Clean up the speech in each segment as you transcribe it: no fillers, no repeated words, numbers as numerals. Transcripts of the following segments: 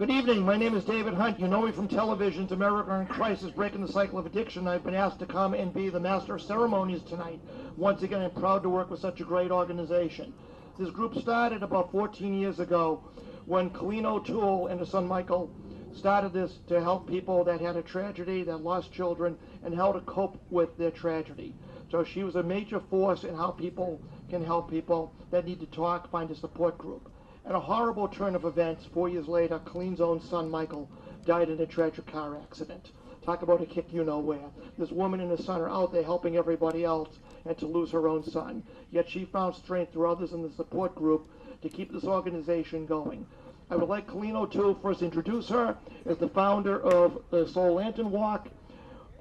Good evening. My name is David Hunt. You know me from television's America in Crisis, Breaking the Cycle of Addiction. I've been asked to come and be the master of ceremonies tonight. Once again, I'm proud to work with such a great organization. This group started about 14 years ago when Colleen O'Toole and her son Michael started this to help people that had a tragedy, that lost children, and how to cope with their tragedy. So she was a major force in how people can help people that need to talk, find a support group. At a horrible turn of events, 4 years later, Colleen's own son, Michael, died in a tragic car accident. Talk about a kick you know where. This woman and her son are out there helping everybody else, and to lose her own son. Yet she found strength through others in the support group to keep this organization going. I would like Colleen O'Toole first introduce her as the founder of the Soul Lantern Walk.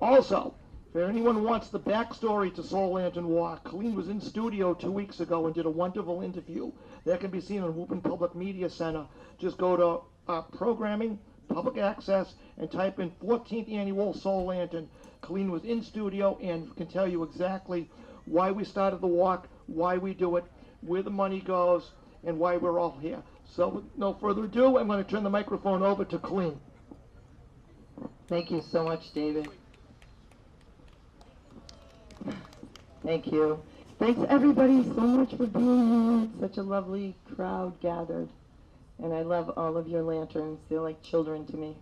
Also, if anyone wants the backstory to Soul Lantern Walk, Colleen was in studio 2 weeks ago and did a wonderful interview. That can be seen on Woburn Public Media Center. Just go to programming, public access, and type in 14th Annual Soul Lantern. Colleen was in studio and can tell you exactly why we started the walk, why we do it, where the money goes, and why we're all here. So with no further ado, I'm going to turn the microphone over to Colleen. Thank you so much, David. Thank you. Thanks everybody so much for being here. Such a lovely crowd gathered. And I love all of your lanterns. They're like children to me.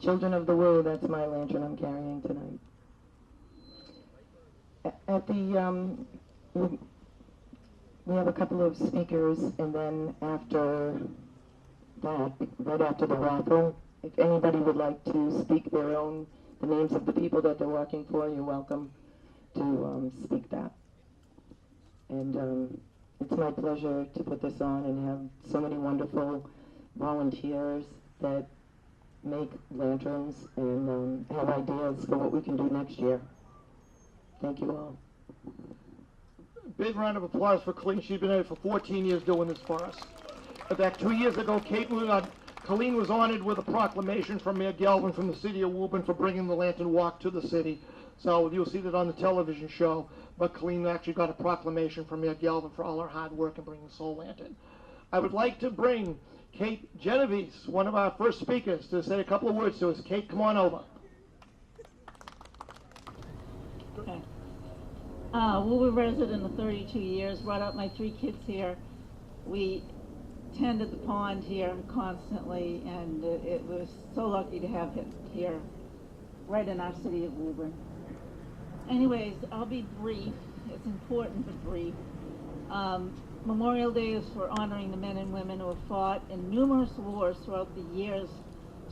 Children of the Woo, that's my lantern I'm carrying tonight. At the, we have a couple of speakers, and then after that, right after the raffle, if anybody would like to speak the names of the people that they're working for, you're welcome to speak that. And it's my pleasure to put this on and have so many wonderful volunteers that make lanterns and have ideas for what we can do next year. Thank you all. Big round of applause for Colleen. She's been at it for 14 years doing this for us. In fact, 2 years ago, Colleen was honored with a proclamation from Mayor Galvin from the city of Woburn for bringing the Lantern Walk to the city. So you'll see that on the television show, but Colleen actually got a proclamation from Mayor Galvin for all her hard work in bringing Soul Lantern. I would like to bring Kate Genovese, one of our first speakers, to say a couple of words to us. Kate, come on over. Okay. Woburn resident of 32 years, brought up my 3 kids here. We tended the pond here constantly, and it was so lucky to have it here, right in our city of Woburn. Anyways, I'll be brief. It's important but brief. Memorial Day is for honoring the men and women who have fought in numerous wars throughout the years.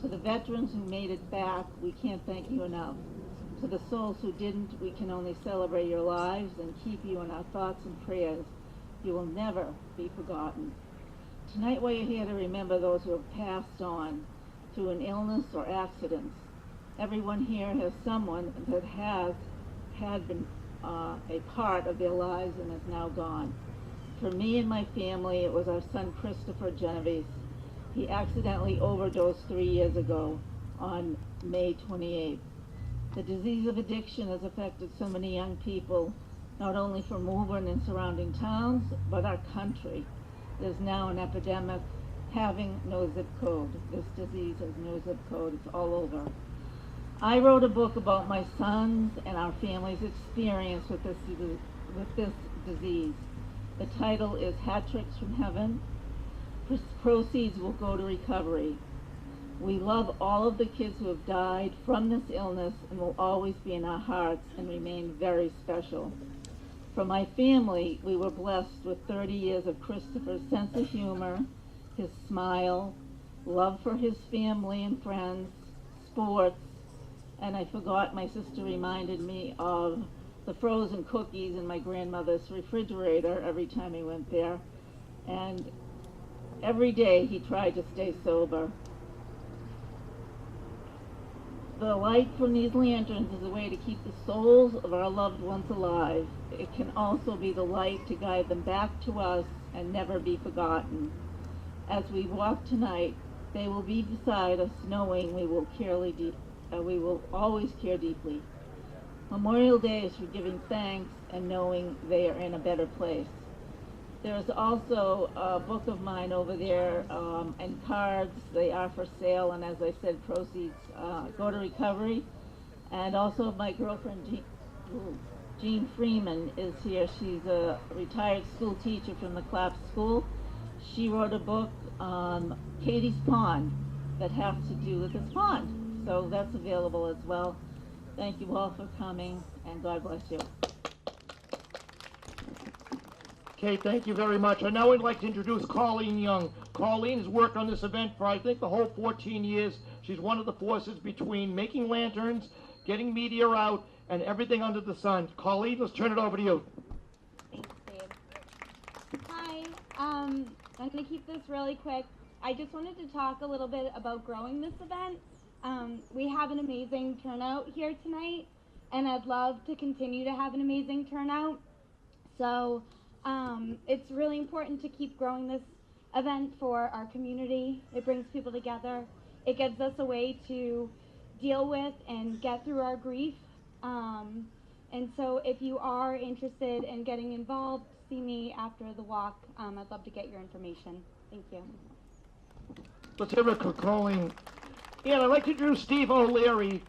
To the veterans who made it back, we can't thank you enough. To the souls who didn't, we can only celebrate your lives and keep you in our thoughts and prayers. You will never be forgotten. Tonight we're here to remember those who have passed on through an illness or accidents. Everyone here has someone that had been a part of their lives and is now gone. For me and my family, it was our son Christopher Genovese. He accidentally overdosed 3 years ago on May 28th. The disease of addiction has affected so many young people, not only from Woburn and surrounding towns, but our country. There's now an epidemic having no zip code. This disease has no zip code. It's all over. I wrote a book about my son's and our family's experience with this disease. The title is Hat Tricks from Heaven. Proceeds will go to recovery. We love all of the kids who have died from this illness and will always be in our hearts and remain very special. For my family, we were blessed with 30 years of Christopher's sense of humor, his smile, love for his family and friends, sports, and I forgot, my sister reminded me of the frozen cookies in my grandmother's refrigerator every time he went there. And every day he tried to stay sober. The light from these lanterns is a way to keep the souls of our loved ones alive. It can also be the light to guide them back to us and never be forgotten. As we walk tonight, they will be beside us, knowing we will always care deeply. Memorial Day is for giving thanks and knowing they are in a better place. There's also a book of mine over there, and cards. They are for sale, and as I said, proceeds go to recovery. And also my girlfriend, Jean Freeman, is here. She's a retired school teacher from the Claps School. She wrote a book, Katie's Pond, that has to do with this pond. So that's available as well. Thank you all for coming, and God bless you. Kate, thank you very much. And now I'd like to introduce Colleen Young. Colleen has worked on this event for, I think, the whole 14 years. She's one of the forces between making lanterns, getting media out, and everything under the sun. Colleen, let's turn it over to you. Thanks, Dave. Hi, I'm going to keep this really quick. I just wanted to talk a little bit about growing this event. We have an amazing turnout here tonight, and I'd love to continue to have an amazing turnout. So it's really important to keep growing this event for our community. It brings people together. It gives us a way to deal with and get through our grief. And so if you are interested in getting involved, see me after the walk. I'd love to get your information. Thank you. Let's hear it for Colleen. Yeah, I'd like to introduce Steve O'Leary.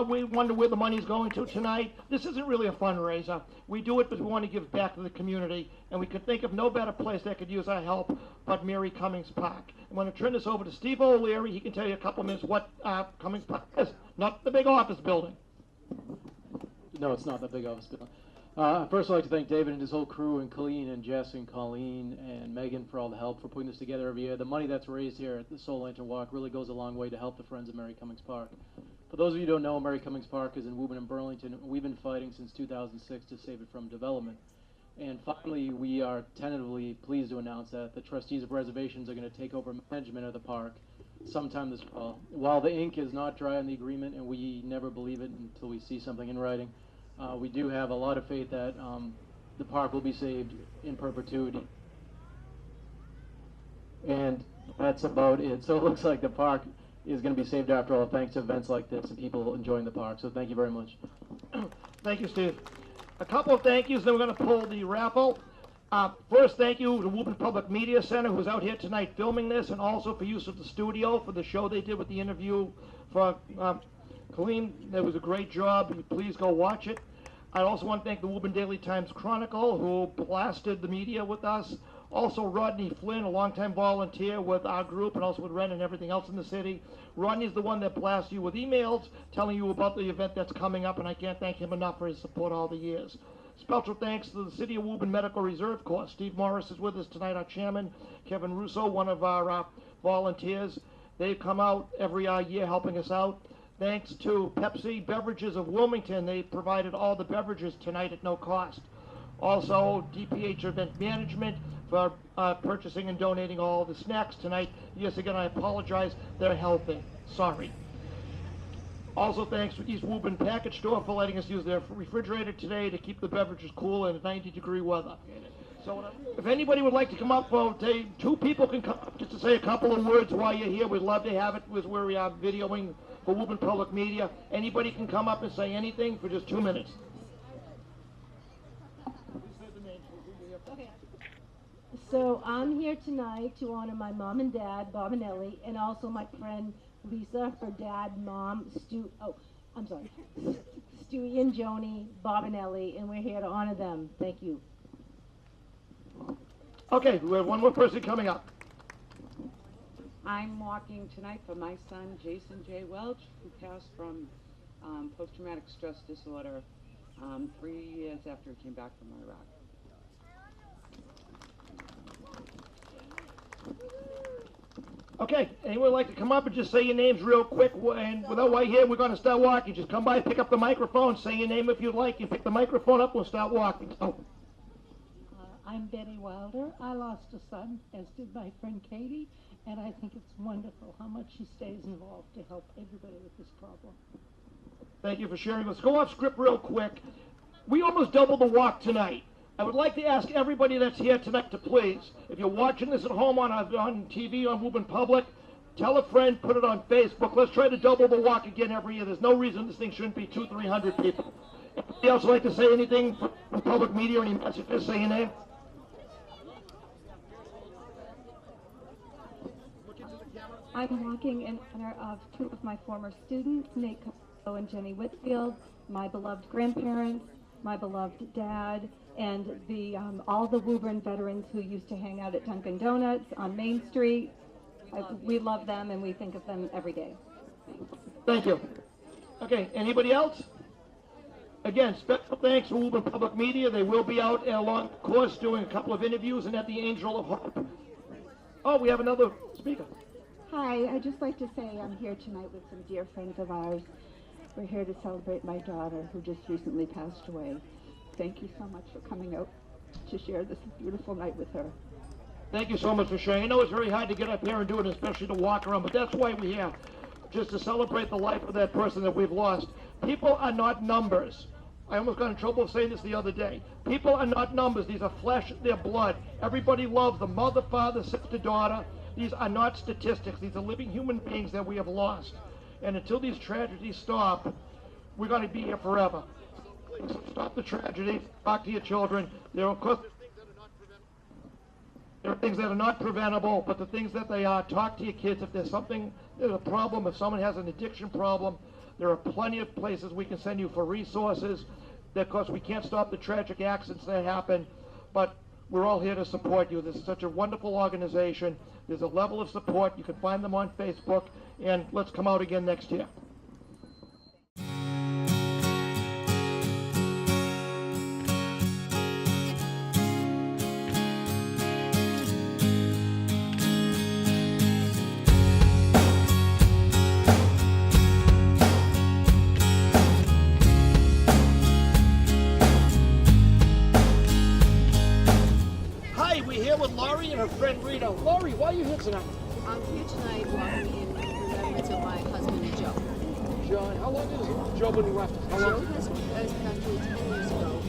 We wonder where the money's going to tonight. This isn't really a fundraiser. We do it because we want to give back to the community, and we could think of no better place that could use our help but Mary Cummings Park. I'm going to turn this over to Steve O'Leary. He can tell you a couple minutes what Cummings Park is. Not the big office building. No, it's not the big office building. First, I'd like to thank David and his whole crew, and Colleen and Jess and Colleen and Megan for all the help for putting this together every year. The money that's raised here at the Soul Lantern Walk really goes a long way to help the Friends of Mary Cummings Park. For those of you who don't know, Mary Cummings Park is in Woburn and Burlington. We've been fighting since 2006 to save it from development. And finally, we are tentatively pleased to announce that the trustees of reservations are going to take over management of the park sometime this fall. While the ink is not dry on the agreement, and we never believe it until we see something in writing, we do have a lot of faith that the park will be saved in perpetuity. And that's about it. So it looks like the park is going to be saved after all, thanks to events like this and people enjoying the park. So thank you very much. Thank you, Steve. A couple of thank yous, then we're going to pull the raffle. First, thank you to Woburn Public Media Center, who's out here tonight filming this, and also for use of the studio for the show they did with the interview for Colleen. That was a great job. Please go watch it. I also want to thank the Woburn Daily Times Chronicle, who blasted the media with us. Also, Rodney Flynn, a longtime volunteer with our group and also with Ren and everything else in the city. Rodney's the one that blasts you with emails telling you about the event that's coming up, and I can't thank him enough for his support all the years. Special thanks to the City of Woburn Medical Reserve Corps. Steve Morris is with us tonight, our chairman. Kevin Russo, one of our volunteers. They've come out every year helping us out. Thanks to Pepsi Beverages of Wilmington. They provided all the beverages tonight at no cost. Also, DPH Event Management for purchasing and donating all the snacks tonight. Yes, again, I apologize. They're healthy. Sorry. Also, thanks to East Woburn Package Store for letting us use their refrigerator today to keep the beverages cool in 90-degree weather. So if anybody would like to come up, two people can come up just to say a couple of words while you're here. We'd love to have it because we're videoing for Woburn Public Media. Anybody can come up and say anything for just 2 minutes. So I'm here tonight to honor my mom and dad, Bob and Ellie, and also my friend Lisa, her dad, mom, Stewie and Joni, Bob and Ellie, and we're here to honor them. Thank you. Okay, we have one more person coming up. I'm walking tonight for my son, Jason J. Welch, who passed from post-traumatic stress disorder 3 years after he came back from Iraq. Okay, anyone like to come up and just say your names real quick? And without white hair, we're going to start walking. Just come by, pick up the microphone, say your name if you'd like. You pick the microphone up, we'll start walking. Oh. I'm Betty Wilder. I lost a son, as did my friend Katie, and I think it's wonderful how much she stays involved to help everybody with this problem. Thank you for sharing. Let's go off script real quick. We almost doubled the walk tonight. I would like to ask everybody that's here tonight to please, if you're watching this at home on TV on Woburn Public, tell a friend, put it on Facebook. Let's try to double the walk again every year. There's no reason this thing shouldn't be 200-300 people. Anybody else like to say anything from public media or any messages? Say your name. I'm walking in honor of two of my former students, Nate Costello and Jenny Whitfield, my beloved grandparents, my beloved dad, and all the Woburn veterans who used to hang out at Dunkin' Donuts on Main Street. We love them and we think of them every day. Thank you. Okay, anybody else? Again, special thanks to Woburn Public Media. They will be out along the course doing a couple of interviews and at the Angel of Hope. Oh, we have another speaker. Hi, I'd just like to say I'm here tonight with some dear friends of ours. We're here to celebrate my daughter who just recently passed away. Thank you so much for coming out to share this beautiful night with her. Thank you so much for sharing. I know it's very hard to get up here and do it, especially to walk around, but that's why we're here, just to celebrate the life of that person that we've lost. People are not numbers. I almost got in trouble saying this the other day. People are not numbers. These are flesh, they're blood. Everybody loves them. Mother, father, sister, daughter. These are not statistics. These are living human beings that we have lost. And until these tragedies stop, we're going to be here forever. Stop the tragedy. Talk to your children. There are, of course, there are things that are not preventable, but the things that they are, talk to your kids. If there's a problem, if someone has an addiction problem, there are plenty of places we can send you for resources. Of course, we can't stop the tragic accidents that happen, but we're all here to support you. This is such a wonderful organization. There's a level of support. You can find them on Facebook, and let's come out again next year. With Laurie and her friend Rita. Laurie, why are you here tonight? I'm here tonight walking in remembrance of my husband Joe. John, how long is Joe when he left us? Joe has passed away 10 years ago.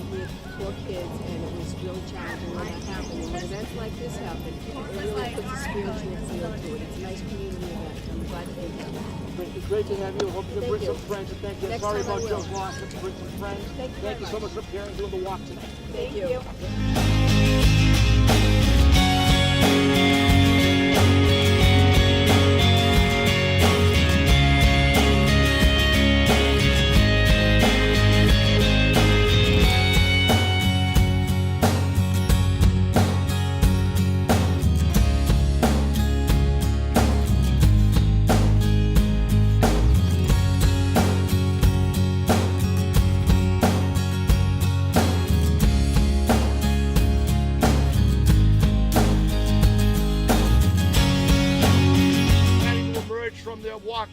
We had 4 kids, and it was really challenging when that happened. And when events like this happen, it really puts a spiritual feel to it. It's a nice community event. I'm glad to be here. It's great to have you. Hope you can bring some friends. And thank you. Next Sorry time about Joe's loss. Let's bring some friends. Thank you so much for appearing and doing the walk tonight. Thank you.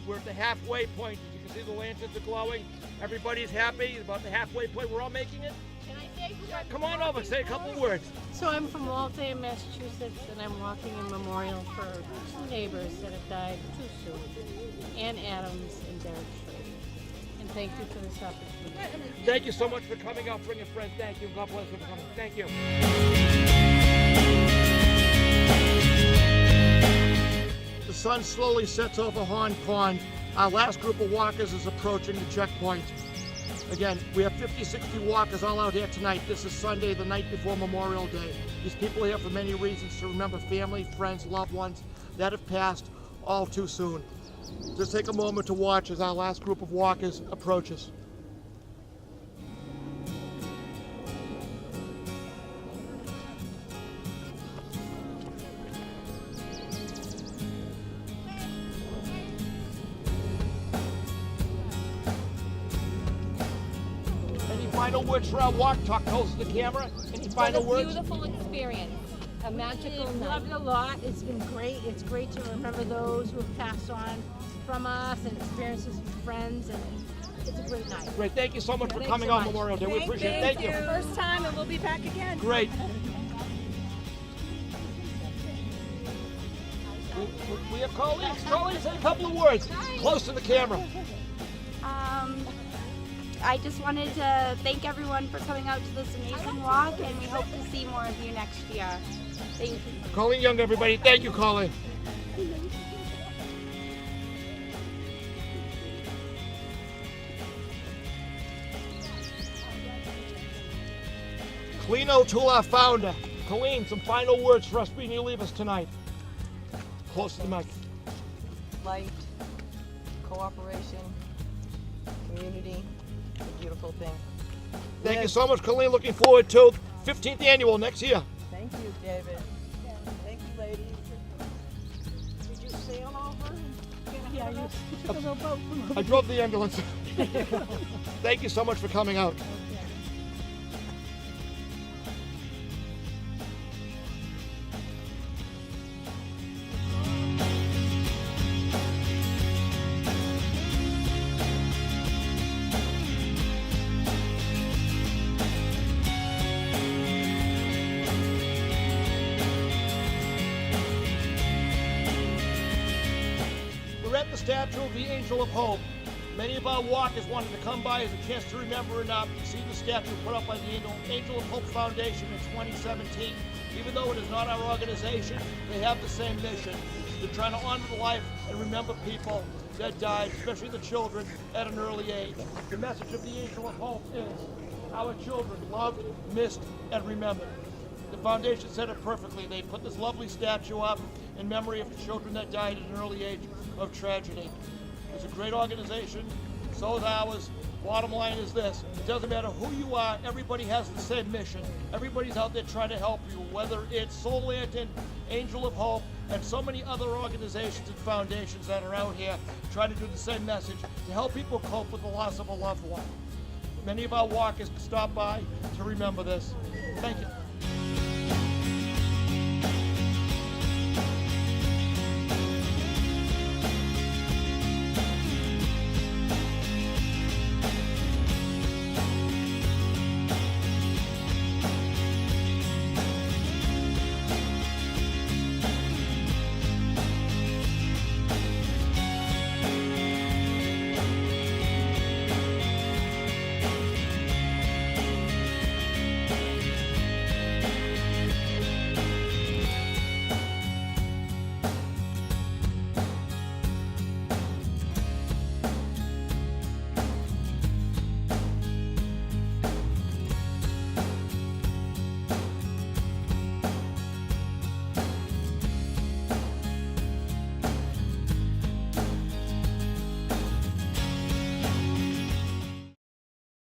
We're at the halfway point. As you can see, the lanterns are glowing. Everybody's happy about the halfway point. We're all making it. Can I say Come on over, say a couple words. So I'm from Waltham, Massachusetts, and I'm walking in memorial for 2 neighbors that have died too soon. Ann Adams and Derek Schrader. And thank you for this opportunity. Thank you so much for coming out, bringing friends. Thank you. God bless you for coming. Thank you. The sun slowly sets over Horn Pond. Our last group of walkers is approaching the checkpoint. Again, we have 50, 60 walkers all out here tonight. This is Sunday, the night before Memorial Day. These people are here for many reasons, to remember family, friends, loved ones that have passed all too soon. Just take a moment to watch as our last group of walkers approaches. Final words for our walk? Talk close to the camera. Any final words? Beautiful experience. A magical night. Loved it a lot. It's been great. It's great to remember those who have passed on from us and experiences with friends, and it's a great night. Great. Thank you so much for coming on Memorial Day. We appreciate it. Thank you. First time, and we'll be back again. Great. We have colleagues. Colleagues, say a couple of words. Close to the camera. I just wanted to thank everyone for coming out to this amazing walk, and we hope to see more of you next year. Thank you. Colleen Young, everybody. Thank you, Colleen. Clean O'Toole, our founder. Colleen, some final words for us when you leave us tonight. Close to the mic. cooperation, community, a beautiful thing. Thank you so much, Colleen. Looking forward to 15th annual next year. Thank you, David. Thank you, ladies. Did you sail over? Yeah, you took a little boat from I drove the ambulance. Thank you so much for coming out. We're at the statue of the Angel of Hope. Many of our walkers wanted to come by as a chance to remember and see the statue put up by the Angel of Hope Foundation in 2017. Even though it is not our organization, they have the same mission. They're trying to honor the life and remember people that died, especially the children, at an early age. The message of the Angel of Hope is our children loved, missed, and remembered. The foundation said it perfectly. They put this lovely statue up in memory of the children that died at an early age of tragedy. It's a great organization, so is ours. Bottom line is this: it doesn't matter who you are, everybody has the same mission. Everybody's out there trying to help you, whether it's Soul Lantern, Angel of Hope, and so many other organizations and foundations that are out here trying to do the same message to help people cope with the loss of a loved one. Many of our walkers stop by to remember this. Thank you.